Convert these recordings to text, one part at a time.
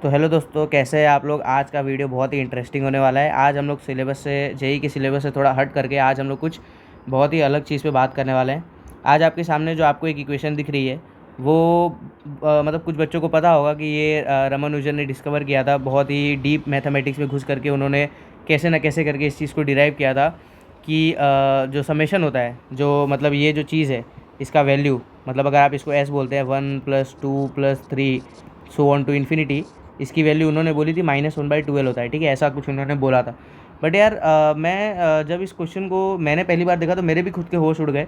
तो हेलो दोस्तों, कैसे हैं आप लोग। आज का वीडियो बहुत ही इंटरेस्टिंग होने वाला है। आज हम लोग सिलेबस से जेई के सिलेबस से थोड़ा हट करके आज हम लोग कुछ बहुत ही अलग चीज़ पे बात करने वाले हैं। आज आपके सामने जो आपको एक इक्वेशन दिख रही है वो मतलब कुछ बच्चों को पता होगा कि ये रामानुजन ने डिस्कवर किया था। बहुत ही डीप मैथमेटिक्स में घुस करके उन्होंने कैसे न कैसे करके इस चीज़ को डिराइव किया था कि जो समेशन होता है, जो मतलब ये जो चीज़ है इसका वैल्यू, मतलब अगर आप इसको एस बोलते हैं 1+2+3 सो ऑन टू इन्फिनिटी, इसकी वैल्यू उन्होंने बोली थी -1/12 होता है। ठीक है, ऐसा कुछ उन्होंने बोला था। बट यार जब इस क्वेश्चन को मैंने पहली बार देखा तो मेरे भी खुद के होश उड़ गए,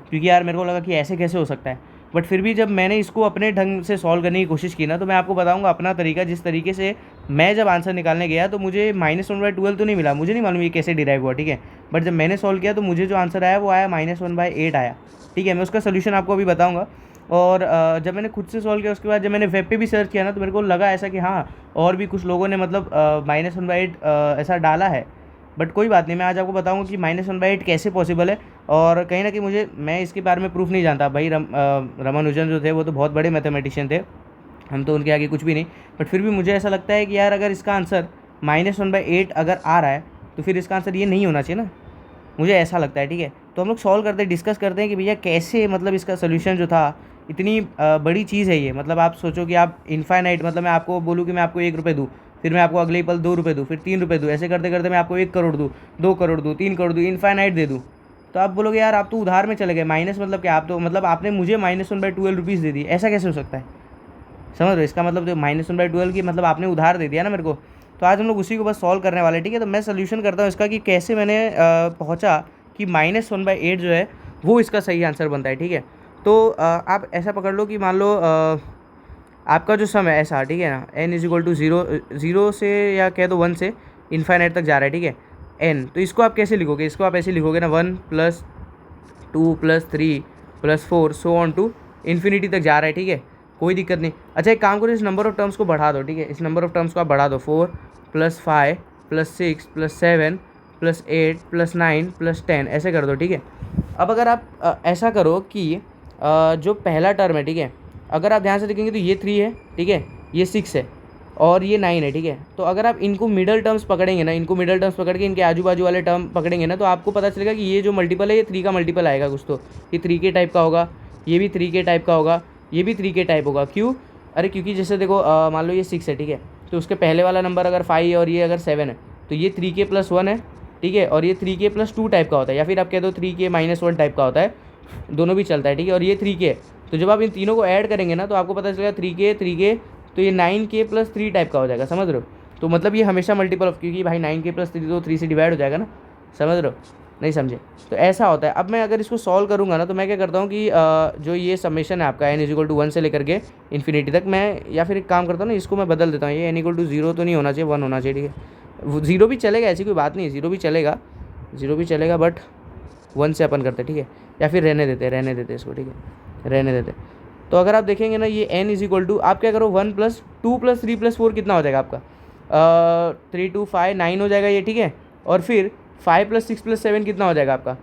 क्योंकि यार मेरे को लगा कि ऐसे कैसे हो सकता है। बट फिर भी जब मैंने इसको अपने ढंग से सॉल्व करने की कोशिश की ना, तो मैं आपको बताऊंगा अपना तरीका। जिस तरीके से मैं जब आंसर निकालने गया तो मुझे -1/12 तो नहीं मिला, मुझे नहीं मालूम ये कैसे डिराइव हुआ। ठीक है, बट जब मैंने सॉल्व किया तो मुझे जो आंसर आया वो आया -1/8 आया। ठीक है, मैं उसका सोल्यूशन आपको अभी बताऊंगा। और जब मैंने खुद से सॉल्व किया उसके बाद जब मैंने वेब पे भी सर्च किया ना, तो मेरे को लगा ऐसा कि हाँ, और भी कुछ लोगों ने मतलब -1/8 ऐसा डाला है। बट कोई बात नहीं, मैं आज आपको बताऊंगा कि -1/8 कैसे पॉसिबल है। और कहीं ना कहीं मैं इसके बारे में प्रूफ नहीं जानता भाई। रामानुजन जो थे वो तो बहुत बड़े मैथमेटिशियन थे, हम तो उनके आगे कुछ भी नहीं। बट फिर भी मुझे ऐसा लगता है कि यार अगर इसका आंसर -1/8 अगर आ रहा है तो फिर इसका आंसर ये नहीं होना चाहिए ना, मुझे ऐसा लगता है। ठीक है, तो हम लोग सॉल्व करते हैं, डिस्कस करते हैं कि भैया कैसे मतलब इसका सोल्यूशन जो था, इतनी बड़ी चीज़ है ये। मतलब आप सोचो कि आप इनफाइनाइट, मतलब मैं आपको बोलूँ कि मैं आपको 1 रुपये दूँ, फिर मैं आपको अगले ही पल 2 रुपये दूँ, फिर 3 रुपये दूँ, ऐसे करते करते मैं आपको 1 करोड़ दूँ, 2 करोड़ दूँ, 3 करोड़ दूँ, इनफाइनाइट दे दूँ। तो आप बोलोगे यार आप तो उधार में चले गए। माइनस मतलब क्या, आप तो मतलब आपने मुझे -1/12 रुपीज़ दे दी, ऐसा कैसे हो सकता है। समझ रहे हो, इसका मतलब जो -1/12 की मतलब आपने उधार दे दिया ना मेरे को। तो आज हम लोग उसी को बस सॉल्व करने वाले हैं। ठीक है, तो मैं सोल्यूशन करता हूँ इसका कि कैसे मैंने पहुँचा कि -1/8 जो है वो इसका सही आंसर बनता है। ठीक है, तो आप ऐसा पकड़ लो कि मान लो आपका जो सम है ऐसा, ठीक है ना, n = 0 से या कह दो 1 से इन्फाइनाइट तक जा रहा है। ठीक है, n, तो इसको आप कैसे लिखोगे, इसको आप ऐसे लिखोगे ना, 1+2+3+4 सो ऑन टू इन्फिनिटी तक जा रहा है। ठीक है, कोई दिक्कत नहीं। अच्छा, एक काम करो, इस नंबर ऑफ टर्म्स को बढ़ा दो। ठीक है, इस नंबर ऑफ टर्म्स को आप बढ़ा दो, 4+5+6+7+8+9+10 ऐसे कर दो। ठीक है, अब अगर आप ऐसा करो कि जो पहला टर्म है, ठीक है, अगर आप ध्यान से देखेंगे तो ये 3 है, ठीक है, ये 6 है और ये 9 है। ठीक है, तो अगर आप इनको मिडल टर्म्स पकड़ेंगे ना, इनको मिडल टर्म्स पकड़ के इनके आजू बाजू वाले टर्म पकड़ेंगे ना, तो आपको पता चलेगा कि ये जो मल्टीपल है ये 3 का मल्टीपल आएगा कुछ। तो ये 3 के टाइप का होगा, ये भी 3 के टाइप का होगा, ये भी 3 के टाइप होगा। क्यों? अरे क्योंकि जैसे देखो मान लो ये 6 है, ठीक है, तो उसके पहले वाला नंबर अगर 5 है और ये अगर 7 है, तो ये 3k+1 है। ठीक है, और ये 3k+2 टाइप का होता है, या फिर आप कह दो 3k-1 टाइप का होता है, दोनों भी चलता है। ठीक है, और ये 3k है। तो जब आप इन तीनों को ऐड करेंगे ना, तो आपको पता चलेगा 3k तो ये 9k+3 टाइप का हो जाएगा। समझ रहे हो, तो मतलब ये हमेशा मल्टीपल ऑफ, क्योंकि भाई 9k+3 तो 3 से डिवाइड हो जाएगा ना। समझ रहे हो, नहीं समझे, तो ऐसा होता है। अब मैं अगर इसको सॉल्व करूँगा ना, तो मैं क्या करता हूँ कि जो ये समेशन है आपका n = 1 से लेकर के इन्फिनिटी तक, मैं या फिर एक काम करता हूँ ना, इसको मैं बदल देता हूँ। ये n = 0 तो नहीं होना चाहिए, 1 होना चाहिए। ठीक है, 0 भी चलेगा, ऐसी कोई बात नहीं, 0 भी चलेगा, 0 भी चलेगा, बट 1 से अपन करते। ठीक है, या फिर रहने देते इसको। ठीक है, रहने देते। तो अगर आप देखेंगे ना, ये n आप क्या करो, 1+2+3+4 कितना हो जाएगा आपका, 3 2 5 9 हो जाएगा ये। ठीक है, और फिर 5+6+7 कितना हो जाएगा आपका,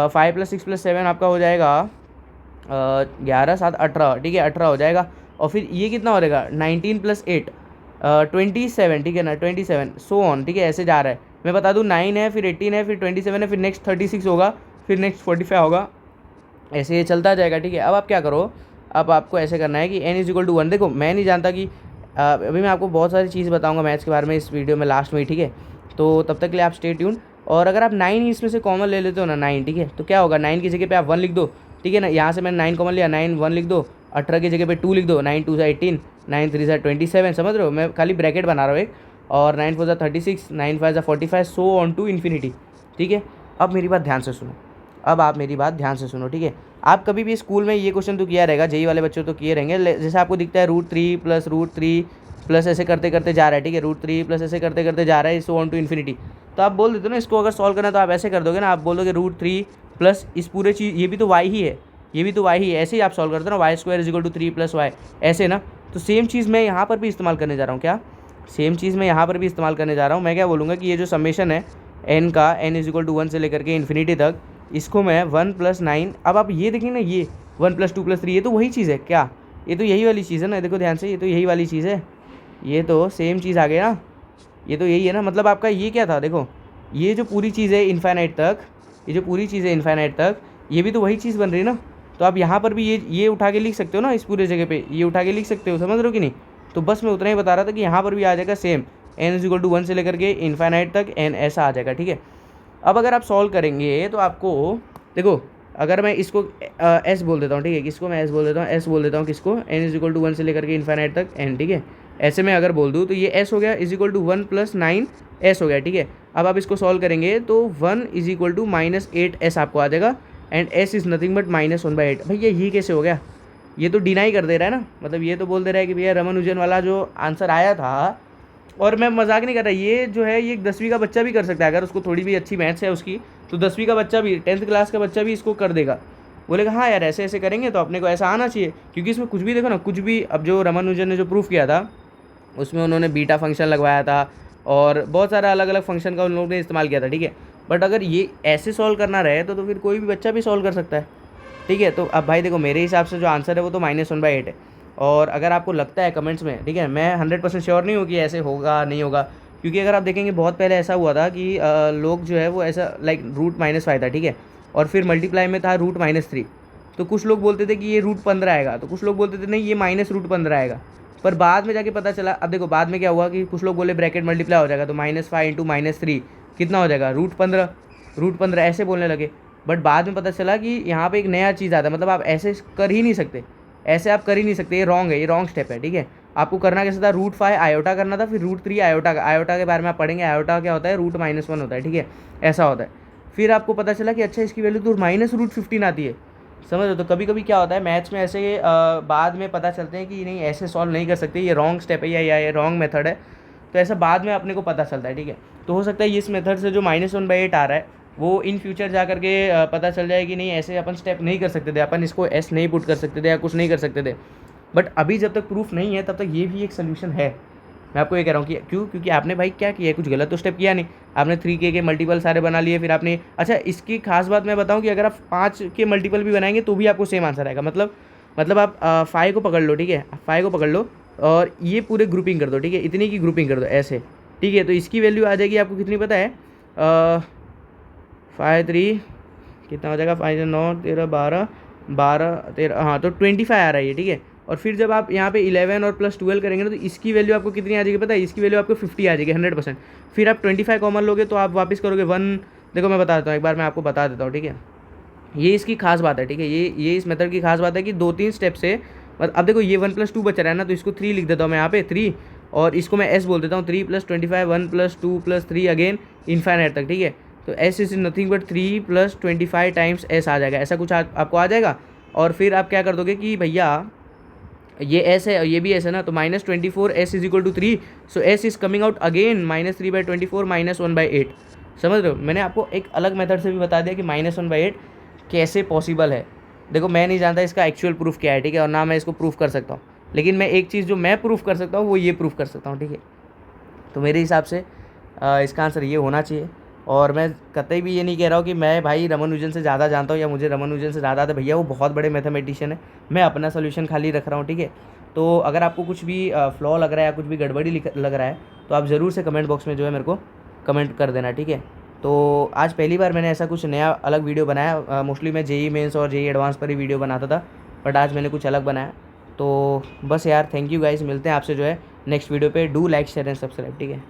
5+6+7 आपका हो जाएगा 11 7 18। ठीक है, 18 हो जाएगा। और फिर ये कितना हो जाएगा, 19+8 27। ठीक है ना, 27 सो ऑन। ठीक है, ऐसे जा रहा है। मैं बता दूँ, 9 है, फिर 18 है, फिर 27 है, फिर नेक्स्ट 36 होगा, फिर नेक्स्ट 45 होगा, ऐसे ये चलता जाएगा। ठीक है, अब आप क्या करो, अब आपको ऐसे करना है कि n = 1। देखो मैं नहीं जानता कि अभी मैं आपको बहुत सारी चीज़ बताऊंगा मैथ्स के बारे में इस वीडियो में लास्ट में ही। ठीक है, तो तब तक के लिए आप स्टे ट्यून। और अगर आप 9 इसमें से कॉमन ले लेते हो ना, 9, ठीक है, तो क्या होगा, 9 की जगह पे आप 1 लिख दो। ठीक है ना, यहाँ से मैंने 9 कॉमन लिया, 9 1 लिख दो, 18 की जगह पे 2 लिख दो, 9 2 18, 9 3 27। समझ रहे हो, मैं खाली ब्रैकेट बना रहा हूँ एक, और 9 4 36, 9 5 45 सो ऑन टू इन्फिनिटी। ठीक है, अब मेरी बात ध्यान से सुनो, अब आप मेरी बात ध्यान से सुनो। ठीक है, आप कभी भी स्कूल में ये क्वेश्चन तो किया रहेगा, जेई वाले बच्चों तो किए रहेंगे। जैसे आपको दिखता है √3 प्लस ऐसे करते करते जा रहा है। ठीक है, √3 प्लस ऐसे करते करते जा रहा है, सो ऑन टू इन्फिनिटी। तो आप बोल देते हो ना, इसको अगर सॉल्व करना है तो आप ऐसे कर दोगे ना, आप बोलोगे √3 प्लस इस पूरे चीज़, ये भी तो वाई ही है, ये भी तो वाई ही है, ऐसे ही आप सॉल्व करते हो ना, y² = 3 + y, ऐसे ना। तो सेम चीज़ मैं यहाँ पर भी इस्तेमाल करने जा रहा हूँ। क्या सेम चीज़ मैं यहाँ पर भी इस्तेमाल करने जा रहा हूँ। मैं क्या बोलूँगा कि ये जो समेशन है n का, n = 1 से लेकर के इन्फिनिटी तक, इसको मैं 1 + 9। अब आप ये देखेंगे ना, ये 1 + 2 + 3, ये तो वही चीज़ है क्या, ये तो यही वाली चीज़ है ना। देखो ध्यान से, ये तो यही वाली चीज़ है, ये तो सेम चीज़ आ गया ना, ये तो यही है ना। मतलब आपका ये क्या था, देखो ये जो पूरी चीज़ है इन्फाइनाइट तक, ये जो पूरी चीज़ है इन्फाइनाइट तक, ये भी तो वही चीज़ बन रही है ना। तो आप यहाँ पर भी ये उठा के लिख सकते हो ना, इस पूरे जगह पे ये उठा के लिख सकते हो, समझ रहे हो कि नहीं। तो बस मैं उतना ही बता रहा था कि यहाँ पर भी आ जाएगा same, n is equal to 1 से लेकर के इन्फाइनाइट तक n ऐसा आ जाएगा, ठीक है। अब अगर आप सॉल्व करेंगे तो आपको देखो, अगर मैं इसको एस बोल देता हूँ, ठीक है, किसको मैं एस बोल देता हूँ, एस बोल देता हूँ किसको, n इज इक्वल टू 1 से लेकर के इन्फाइनाइट तक n, ठीक है। ऐसे में अगर बोल दूँ तो ये s हो गया इज इक्वल टू 1 + 9 s हो गया, ठीक है। अब आप इसको सॉल्व करेंगे तो 1 इज इक्वल टू -8s आपको आ जाएगा, and s is nothing but -1/8। भैया ये कैसे हो गया, ये तो डिनाई कर दे रहा है ना, मतलब ये तो बोल दे रहा है कि भैया रमानुजन वाला जो आंसर आया था, और मैं मजाक नहीं कर रहा, ये जो है ये 10वीं का बच्चा भी कर सकता है, अगर उसको थोड़ी भी अच्छी मैथ्स है उसकी, तो 10वीं का बच्चा भी, 10th क्लास का बच्चा भी इसको कर देगा। बोलेगा हाँ यार ऐसे ऐसे करेंगे तो अपने को ऐसा आना चाहिए, क्योंकि इसमें कुछ भी देखो ना, कुछ भी। अब जो रमानुजन ने जो प्रूफ किया था उसमें उन्होंने बीटा फंक्शन लगवाया था और बहुत सारा अलग अलग फंक्शन का उन लोगों ने इस्तेमाल किया था, ठीक है। बट अगर ये ऐसे सॉल्व करना रहे तो फिर कोई भी बच्चा भी सॉल्व कर सकता है, ठीक है। तो अब भाई देखो मेरे हिसाब से जो आंसर है वो तो -1/8 है। और अगर आपको लगता है कमेंट्स में, ठीक है, मैं 100% श्योर नहीं हूँ कि ऐसे होगा नहीं होगा, क्योंकि अगर आप देखेंगे बहुत पहले ऐसा हुआ था कि लोग जो है वो ऐसा लाइक √-5 था, ठीक है, और फिर मल्टीप्लाई में था √-3। तो कुछ लोग बोलते थे कि ये √15 आएगा, तो कुछ लोग बोलते थे नहीं ये -√15 आएगा। पर बाद में जाके पता चला, अब देखो बाद में क्या हुआ कि कुछ लोग बोले ब्रैकेट मल्टीप्लाई हो जाएगा तो -5 × -3 कितना हो जाएगा, √15 ऐसे बोलने लगे। बट बाद में पता चला कि यहाँ पे एक नया चीज़ आता है, मतलब आप ऐसे कर ही नहीं सकते, ऐसे आप कर ही नहीं सकते, ये रॉन्ग है, ये रॉन्ग स्टेप है, ठीक है। आपको करना कैसे था, √5 आयोटा करना था, फिर √3 आयोटा का, आयोटा के बारे में आप पढ़ेंगे, आयोटा क्या होता है, √-1 होता है, ठीक है, ऐसा होता है। फिर आपको पता चला कि अच्छा इसकी वैल्यू तो -√15 आती है, समझ लो। तो कभी कभी क्या होता है मैथ्स में ऐसे बाद में पता चलते हैं कि नहीं ऐसे सॉल्व नहीं कर सकते, ये रॉन्ग स्टेप है या ये रॉन्ग मेथड है, तो ऐसा बाद में अपने को पता चलता है, ठीक है। तो हो सकता है इस मेथड से जो -1/8 आ रहा है वो इन फ्यूचर जा करके पता चल जाए कि नहीं ऐसे अपन स्टेप नहीं कर सकते थे, अपन इसको एस नहीं पुट कर सकते थे या कुछ नहीं कर सकते थे। बट अभी जब तक प्रूफ नहीं है तब तक ये भी एक सोल्यूशन है। मैं आपको ये कह रहा हूँ कि क्यों, क्योंकि आपने भाई क्या किया है, कुछ गलत तो स्टेप किया नहीं, आपने 3k के मल्टीपल सारे बना लिए, फिर आपने अच्छा इसकी खास बात मैं बताऊँ कि अगर आप 5 के मल्टीपल भी बनाएंगे तो भी आपको सेम आंसर आएगा। मतलब आप 5 को पकड़ लो, ठीक है, 5 को पकड़ लो और ये पूरे ग्रुपिंग कर दो, ठीक है, इतनी की ग्रुपिंग कर दो ऐसे, ठीक है। तो इसकी वैल्यू आ जाएगी आपको कितनी पता है, 5 3 कितना हो जाएगा, 5 9 13 12 12 13, हाँ तो 25 आ रहा है ये, ठीक है। और फिर जब आप यहाँ पे 11 और +12 करेंगे ना तो इसकी वैल्यू आपको कितनी आ जाएगी पता है, इसकी वैल्यू आपको 50 आ जाएगी 100%। फिर आप 25 कॉमन लोगे तो आप वापस करोगे 1, देखो मैं बता देता हूँ, एक बार मैं आपको बता देता हूँ, ठीक है। ये इसकी खास बात है, ठीक है, ये इस मेथड की खास बात है कि 2-3 स्टेप से, अब देखो ये 1 + 2 बच रहा है ना, तो इसको 3 लिख देता हूँ मैं यहाँ पे 3, और इसको मैं s बोल देता हूँ, 3 + 25 1 + 2 + 3 अगेन इन्फाइनाइट तक, ठीक है। तो s is nothing but 3 + 25 times s आ जाएगा, ऐसा कुछ आपको आ जाएगा। और फिर आप क्या कर दोगे कि भैया ये s है और ये भी s है ना, तो -24 s is equal to 3, so s is coming out again -3/24 -1/8। समझ रहे हो, मैंने आपको एक अलग मेथड से भी बता दिया कि -1/8 कैसे पॉसिबल है। देखो मैं नहीं जानता इसका एक्चुअल प्रूफ क्या है, ठीक है, और ना मैं इसको प्रूफ कर सकता हूँ, लेकिन मैं एक चीज़ जो मैं प्रूफ कर सकता हूँ वो ये प्रूफ कर सकता हूँ, ठीक है। तो मेरे हिसाब से इसका आंसर ये होना चाहिए। और मैं कतई भी ये नहीं कह रहा हूँ कि मैं भाई रमानुजन से ज़्यादा जानता हूँ या मुझे रमानुजन से ज़्यादा आता, भैया वो बहुत बड़े मैथमेटिशियन है, मैं अपना सोल्यूशन खाली रख रहा हूँ, ठीक है। तो अगर आपको कुछ भी फ्लॉ लग रहा है या कुछ भी गड़बड़ी लग रहा है तो आप ज़रूर से कमेंट बॉक्स में जो है मेरे को कमेंट कर देना, ठीक है। तो आज पहली बार मैंने ऐसा कुछ नया अलग वीडियो बनाया, मोस्टली मैं जेई मेंस और जेई एडवांस पर ही वीडियो बनाता था, बट आज मैंने कुछ अलग बनाया। तो बस यार थैंक यू गाइस, मिलते हैं आपसे जो है नेक्स्ट वीडियो पे। Do like share and subscribe, ठीक है।